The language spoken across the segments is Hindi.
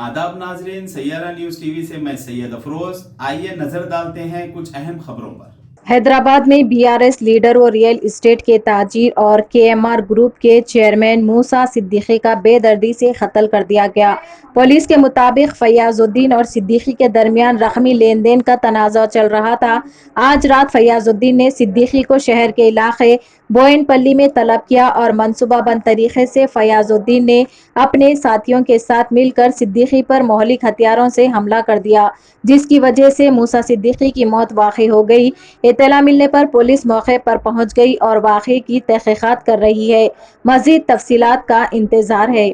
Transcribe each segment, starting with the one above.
आदाब नाजरीन, सैयारा न्यूज टीवी से मैं सैयद अफरोज। आइए नजर डालते हैं कुछ अहम खबरों पर। हैदराबाद में बीआरएस लीडर और रियल एस्टेट के ताजिर और केएमआर ग्रुप के चेयरमैन मूसा सिद्दीकी का बेदर्दी से कत्ल कर दिया गया। पुलिस के मुताबिक फैयाजुद्दीन और सिद्दीकी के दरमियान रकमी लेन देन का तनाज़ा चल रहा था। आज रात फैयाजुद्दीन ने सिद्दीकी को शहर के इलाके बोयनपल्ली में तलब किया और मंसूबाबंद तरीके से फैयाजुद्दीन ने अपने साथियों के साथ मिलकर सिद्दीकी पर मौलिक हथियारों से हमला कर दिया, जिसकी वजह से मूसा सिद्दीकी की मौत वाक़ई हो गई। इत्तला मिलने पर पुलिस मौके पर पहुंच गई और वाक़े की तहक़ीक़ात कर रही है। मज़ीद तफ़सीलात का इंतज़ार है।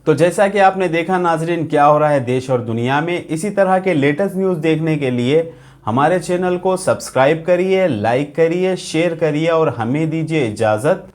तो जैसा कि आपने देखा नाजरीन, क्या हो रहा है देश और दुनिया में, इसी तरह के लेटेस्ट न्यूज़ देखने के लिए हमारे चैनल को सब्सक्राइब करिए, लाइक करिए, शेयर करिए और हमें दीजिए इजाज़त।